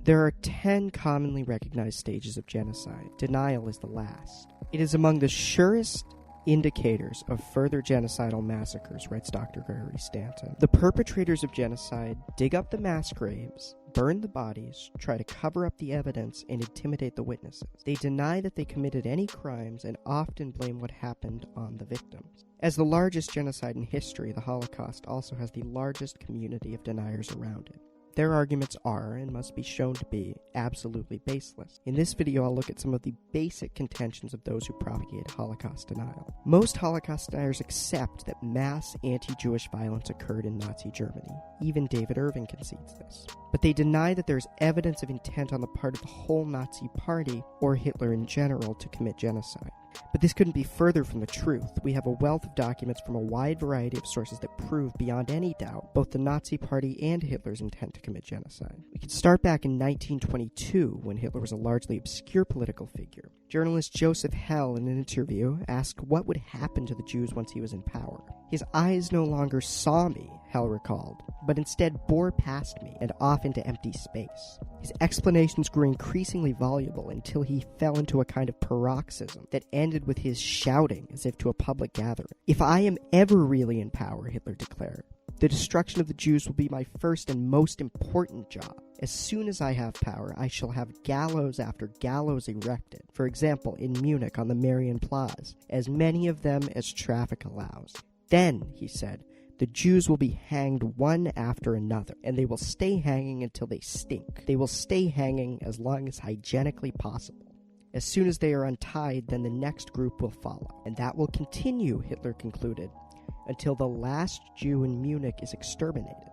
There are 10 commonly recognized stages of genocide. Denial is the last. It is among the surest indicators of further genocidal massacres, writes Dr. Gregory Stanton. The perpetrators of genocide dig up the mass graves, burn the bodies, try to cover up the evidence, and intimidate the witnesses. They deny that they committed any crimes and often blame what happened on the victims. As the largest genocide in history, the Holocaust also has the largest community of deniers around it. Their arguments are, and must be shown to be, absolutely baseless. In this video, I'll look at some of the basic contentions of those who propagate Holocaust denial. Most Holocaust deniers accept that mass anti-Jewish violence occurred in Nazi Germany. Even David Irving concedes this. But they deny that there is evidence of intent on the part of the whole Nazi party, or Hitler in general, to commit genocide. But this couldn't be further from the truth. We have a wealth of documents from a wide variety of sources that prove beyond any doubt both the Nazi Party and Hitler's intent to commit genocide. We can start back in 1922, when Hitler was a largely obscure political figure. Journalist Joseph Hell, in an interview, asked what would happen to the Jews once he was in power. His eyes no longer saw me, Hell recalled, but instead bore past me and off into empty space. His explanations grew increasingly voluble until he fell into a kind of paroxysm that ended with his shouting as if to a public gathering. "If I am ever really in power," Hitler declared, "the destruction of the Jews will be my first and most important job. As soon as I have power, I shall have gallows after gallows erected, for example, in Munich on the Marienplatz, as many of them as traffic allows. Then," he said, "the Jews will be hanged one after another, and they will stay hanging until they stink. They will stay hanging as long as hygienically possible. As soon as they are untied, then the next group will follow. And that will continue," Hitler concluded, "until the last Jew in Munich is exterminated.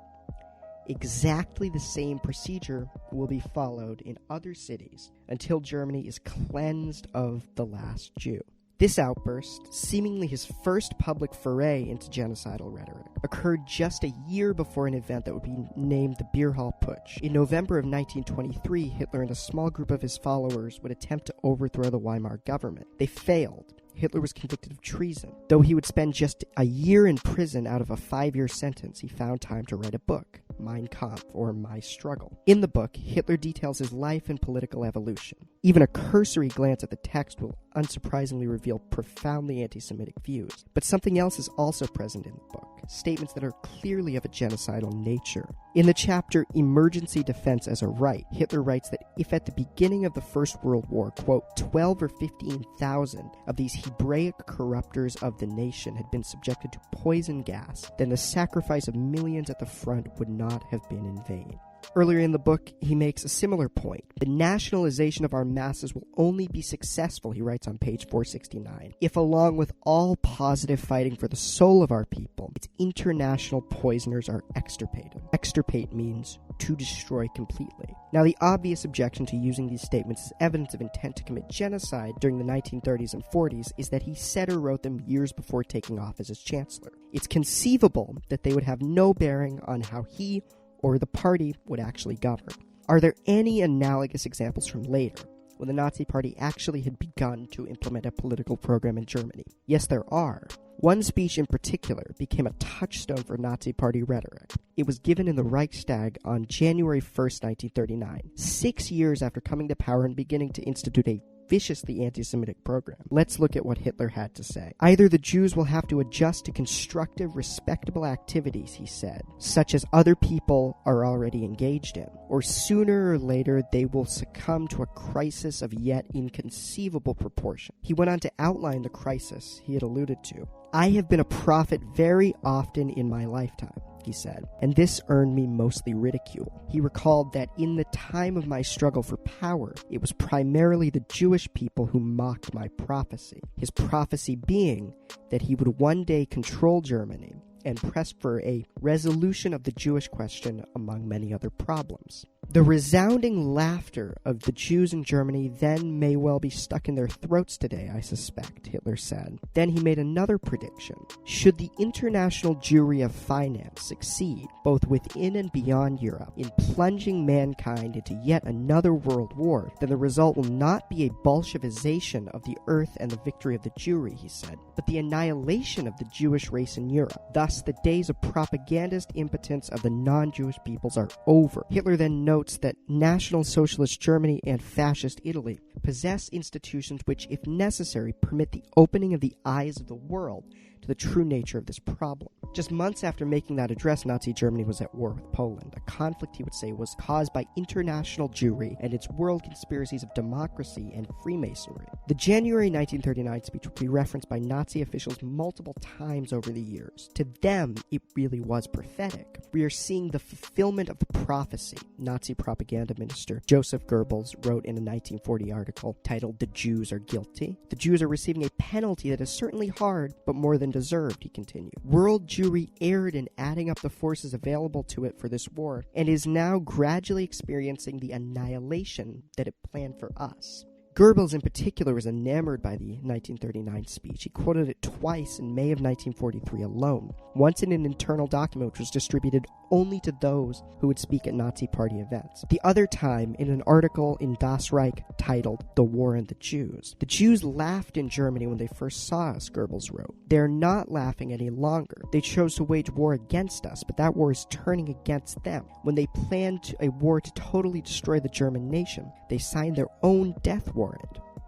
Exactly the same procedure will be followed in other cities until Germany is cleansed of the last Jew." This outburst, seemingly his first public foray into genocidal rhetoric, occurred just a year before an event that would be named the Beer Hall Putsch. In November of 1923, Hitler and a small group of his followers would attempt to overthrow the Weimar government. They failed. Hitler was convicted of treason. Though he would spend just a year in prison out of a 5-year sentence, he found time to write a book, Mein Kampf, or My Struggle. In the book, Hitler details his life and political evolution. Even a cursory glance at the text will unsurprisingly reveal profoundly anti-Semitic views. But something else is also present in the book, statements that are clearly of a genocidal nature. In the chapter Emergency Defense as a Right, Hitler writes that if at the beginning of the First World War, quote, 12 or 15,000 of these Hebraic corruptors of the nation had been subjected to poison gas, then the sacrifice of millions at the front would not have been in vain. Earlier in the book, he makes a similar point. The nationalization of our masses will only be successful, he writes on page 469, if along with all positive fighting for the soul of our people, its international poisoners are extirpated. Extirpate means to destroy completely. Now, the obvious objection to using these statements as evidence of intent to commit genocide during the 1930s and 40s is that he said or wrote them years before taking office as chancellor. It's conceivable that they would have no bearing on how he or the party would actually govern. Are there any analogous examples from later, when the Nazi Party actually had begun to implement a political program in Germany? Yes, there are. One speech in particular became a touchstone for Nazi Party rhetoric. It was given in the Reichstag on January 1st, 1939, 6 years after coming to power and beginning to institute a viciously anti-Semitic program. Let's look at what Hitler had to say. "Either the Jews will have to adjust to constructive, respectable activities," he said, "such as other people are already engaged in, or sooner or later they will succumb to a crisis of yet inconceivable proportion." He went on to outline the crisis he had alluded to. "I have been a prophet very often in my lifetime," he said, "and this earned me mostly ridicule." He recalled that in the time of my struggle for power, it was primarily the Jewish people who mocked my prophecy. His prophecy being that he would one day control Germany and press for a resolution of the Jewish question among many other problems. The resounding laughter of the Jews in Germany then may well be stuck in their throats today, I suspect, Hitler said. Then he made another prediction. Should the international Jewry of finance succeed, both within and beyond Europe, in plunging mankind into yet another world war, then the result will not be a Bolshevization of the earth and the victory of the Jewry, he said, but the annihilation of the Jewish race in Europe. Thus, the days of propagandist impotence of the non-Jewish peoples are over. Hitler then noted notes that National Socialist Germany and Fascist Italy possess institutions which, if necessary, permit the opening of the eyes of the world to the true nature of this problem. Just months after making that address, Nazi Germany was at war with Poland, a conflict he would say was caused by international Jewry and its world conspiracies of democracy and Freemasonry. The January 1939 speech would be referenced by Nazi officials multiple times over the years. To them, it really was prophetic. We are seeing the fulfillment of the prophecy, Nazi propaganda minister Joseph Goebbels wrote in a 1940 article titled "The Jews Are Guilty." The Jews are receiving a penalty that is certainly hard, but more than deserved, he continued. World Jewry erred in adding up the forces available to it for this war, and is now gradually experiencing the annihilation that it planned for us. Goebbels in particular was enamored by the 1939 speech. He quoted it twice in May of 1943 alone, once in an internal document which was distributed only to those who would speak at Nazi Party events. The other time in an article in Das Reich titled "The War and the Jews." The Jews laughed in Germany when they first saw us, Goebbels wrote. They're not laughing any longer. They chose to wage war against us, but that war is turning against them. When they planned a war to totally destroy the German nation, they signed their own death warrant.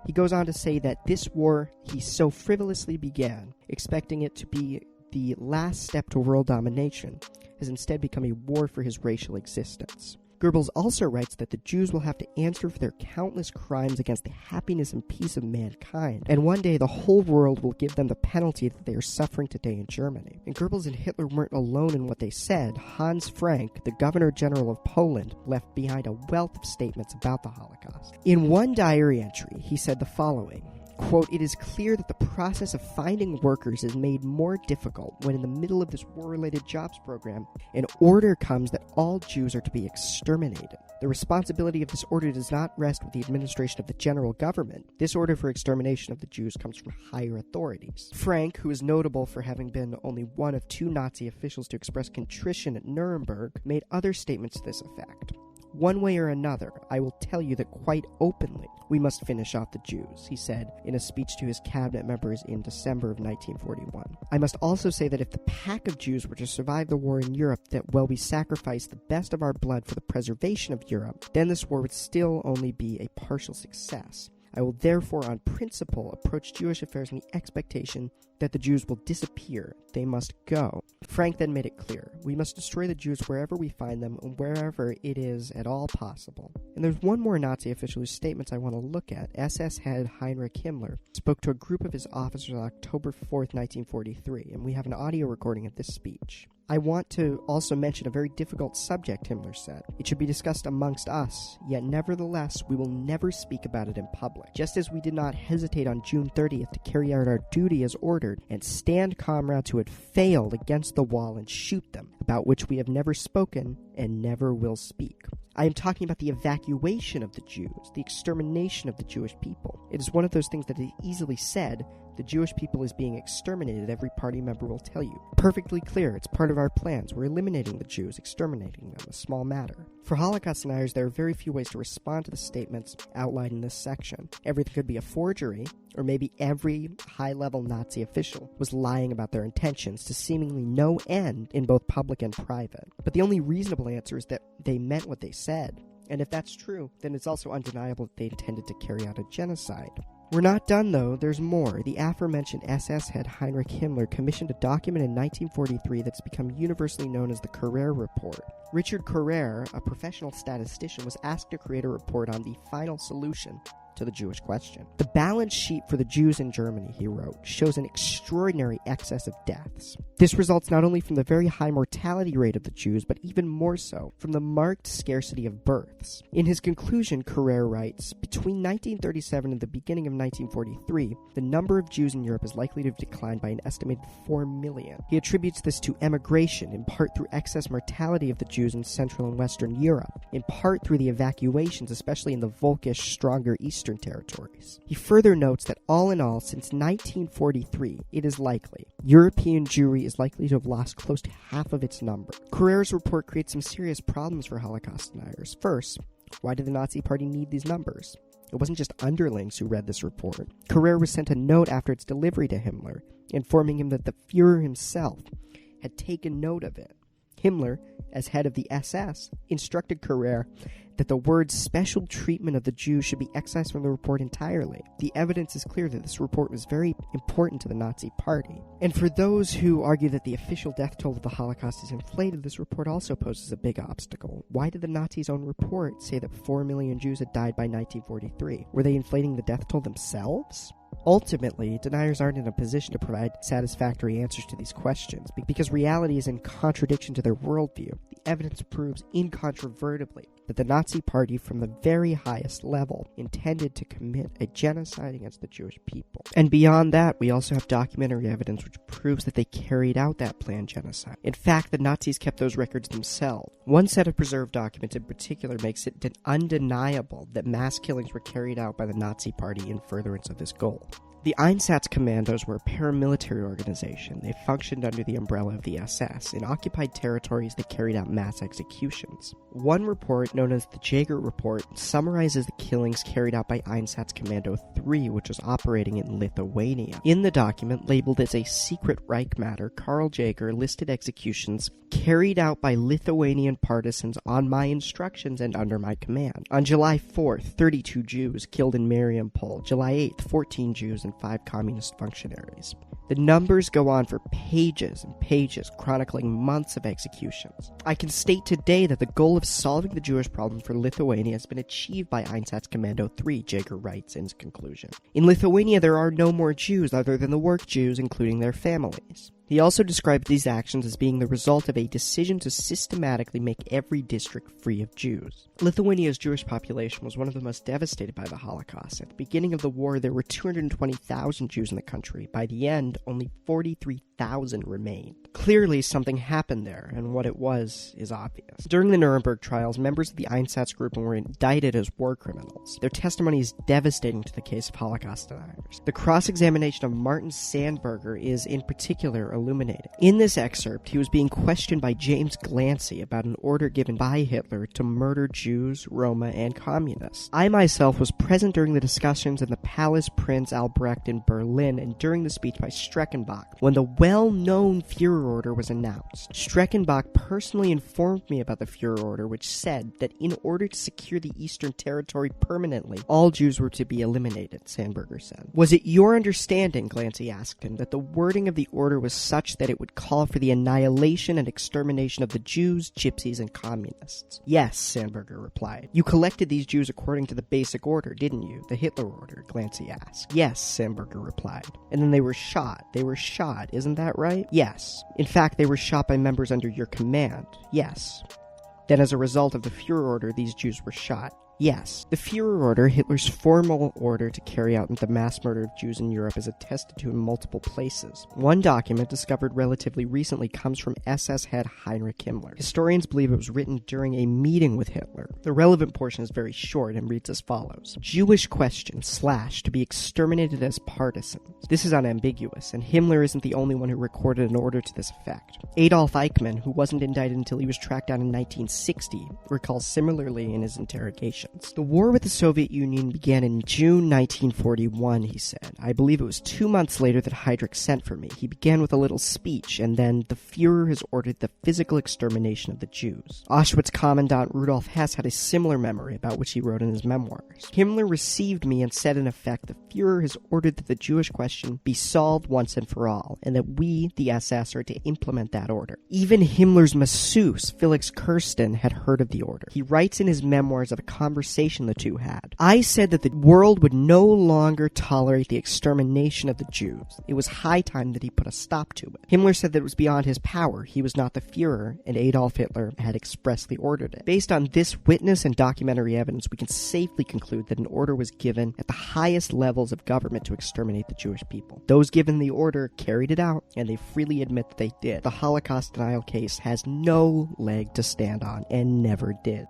He goes on to say that this war he so frivolously began, expecting it to be the last step to world domination, has instead become a war for his racial existence. Goebbels also writes that the Jews will have to answer for their countless crimes against the happiness and peace of mankind, and one day the whole world will give them the penalty that they are suffering today in Germany. And Goebbels and Hitler weren't alone in what they said. Hans Frank, the Governor General of Poland, left behind a wealth of statements about the Holocaust. In one diary entry, he said the following, quote, "It is clear that the process of finding workers is made more difficult when in the middle of this war-related jobs program, an order comes that all Jews are to be exterminated. The responsibility of this order does not rest with the administration of the general government. This order for extermination of the Jews comes from higher authorities." Frank, who is notable for having been only one of two Nazi officials to express contrition at Nuremberg, made other statements to this effect. "One way or another, I will tell you that quite openly, we must finish off the Jews," he said in a speech to his cabinet members in December of 1941. "I must also say that if the pack of Jews were to survive the war in Europe, that while we sacrifice the best of our blood for the preservation of Europe, then this war would still only be a partial success. I will therefore, on principle, approach Jewish affairs in the expectation that the Jews will disappear. They must go." Frank then made it clear, we must destroy the Jews wherever we find them and wherever it is at all possible. And there's one more Nazi official whose statements I want to look at. SS head Heinrich Himmler spoke to a group of his officers on October 4th, 1943, and we have an audio recording of this speech. "I want to also mention a very difficult subject," Himmler said. "It should be discussed amongst us, yet nevertheless we will never speak about it in public. Just as we did not hesitate on June 30th to carry out our duty as ordered and stand comrades who had failed against the wall and shoot them, about which we have never spoken and never will speak. I am talking about the evacuation of the Jews, the extermination of the Jewish people. It is one of those things that is easily said. The Jewish people is being exterminated, every party member will tell you. Perfectly clear, it's part of our plans. We're eliminating the Jews, exterminating them, a small matter." For Holocaust deniers, there are very few ways to respond to the statements outlined in this section. Everything could be a forgery, or maybe every high-level Nazi official was lying about their intentions to seemingly no end in both public and private. But the only reasonable answer is that they meant what they said. And if that's true, then it's also undeniable that they intended to carry out a genocide. We're not done, though. There's more. The aforementioned SS head Heinrich Himmler commissioned a document in 1943 that's become universally known as the Carrère Report. Richard Carrère, a professional statistician, was asked to create a report on the final solution to the Jewish question. "The balance sheet for the Jews in Germany," he wrote, "shows an extraordinary excess of deaths. This results not only from the very high mortality rate of the Jews, but even more so from the marked scarcity of births." In his conclusion, Carrère writes, "Between 1937 and the beginning of 1943, the number of Jews in Europe is likely to have declined by an estimated 4 million. He attributes this to emigration, in part through excess mortality of the Jews in Central and Western Europe, in part through the evacuations, especially in the Volkish, stronger Eastern territories. He further notes that all in all, since 1943, it is likely European Jewry is likely to have lost close to half of its number." Carrère's report creates some serious problems for Holocaust deniers. First, why did the Nazi Party need these numbers? It wasn't just underlings who read this report. Carrère was sent a note after its delivery to Himmler, informing him that the Führer himself had taken note of it. Himmler, as head of the SS, instructed Carrère that the words special treatment of the Jews should be excised from the report entirely. The evidence is clear that this report was very important to the Nazi Party. And for those who argue that the official death toll of the Holocaust is inflated, this report also poses a big obstacle. Why did the Nazis' own report say that 4 million Jews had died by 1943? Were they inflating the death toll themselves? Ultimately, deniers aren't in a position to provide satisfactory answers to these questions, because reality is in contradiction to their worldview. The evidence proves incontrovertibly that the Nazi Party, from the very highest level, intended to commit a genocide against the Jewish people. And beyond that, we also have documentary evidence which proves that they carried out that planned genocide. In fact, the Nazis kept those records themselves. One set of preserved documents in particular makes it undeniable that mass killings were carried out by the Nazi Party in furtherance of this goal. The Einsatzkommandos were a paramilitary organization. They functioned under the umbrella of the SS. In occupied territories, they carried out mass executions. One report, known as the Jaeger Report, summarizes the killings carried out by Einsatzkommando 3, which was operating in Lithuania. In the document, labeled as a secret Reich matter, Karl Jaeger listed executions carried out by Lithuanian partisans on my instructions and under my command. On July 4th, 32 Jews killed in Mariupol. July 8th, 14 Jews and 5 communist functionaries. The numbers go on for pages and pages, chronicling months of executions. I can state today that the goal of solving the Jewish problem for Lithuania has been achieved by Einsatzkommando 3, Jaeger writes in his conclusion. In Lithuania, there are no more Jews other than the work Jews, including their families. He also described these actions as being the result of a decision to systematically make every district free of Jews. Lithuania's Jewish population was one of the most devastated by the Holocaust. At the beginning of the war, there were 220,000 Jews in the country. By the end, only 43,000 remained. Clearly, something happened there, and what it was is obvious. During the Nuremberg trials, members of the Einsatzgruppen were indicted as war criminals. Their testimony is devastating to the case of Holocaust deniers. The cross-examination of Martin Sandberger is, in particular, illuminating. In this excerpt, he was being questioned by James Glancy about an order given by Hitler to murder Jews, Roma, and communists. I myself was present during the discussions in the Palace Prince Albrecht in Berlin and during the speech by Streckenbach when the well-known Führer order was announced. Streckenbach personally informed me about the Führer order, which said that in order to secure the Eastern Territory permanently, all Jews were to be eliminated, Sandberger said. Was it your understanding, Glancy asked him, that the wording of the order was such that it would call for the annihilation and extermination of the Jews, Gypsies, and communists? Yes, Sandberger replied. You collected these Jews according to the basic order, didn't you? The Hitler order, Glancy asked. Yes, Sandberger replied. And then they were shot. They were shot, isn't that right? Yes. In fact, they were shot by members under your command. Yes. Then as a result of the Führer order, these Jews were shot. Yes. The Führer order, Hitler's formal order to carry out the mass murder of Jews in Europe, is attested to in multiple places. One document discovered relatively recently comes from SS head Heinrich Himmler. Historians believe it was written during a meeting with Hitler. The relevant portion is very short and reads as follows. Jewish question / to be exterminated as partisans. This is unambiguous, and Himmler isn't the only one who recorded an order to this effect. Adolf Eichmann, who wasn't indicted until he was tracked down in 1960, recalls similarly in his interrogation. The war with the Soviet Union began in June 1941, he said. I believe it was 2 months later that Heydrich sent for me. He began with a little speech, and then the Führer has ordered the physical extermination of the Jews. Auschwitz Commandant Rudolf Hess had a similar memory about which he wrote in his memoirs. Himmler received me and said in effect, the Führer has ordered that the Jewish question be solved once and for all, and that we, the SS, are to implement that order. Even Himmler's masseuse, Felix Kirsten, had heard of the order. He writes in his memoirs of a conversation the two had. I said that the world would no longer tolerate the extermination of the Jews. It was high time that he put a stop to it. Himmler said that it was beyond his power. He was not the Führer, and Adolf Hitler had expressly ordered it. Based on this witness and documentary evidence, we can safely conclude that an order was given at the highest levels of government to exterminate the Jewish people. Those given the order carried it out, and they freely admit that they did. The Holocaust denial case has no leg to stand on, and never did.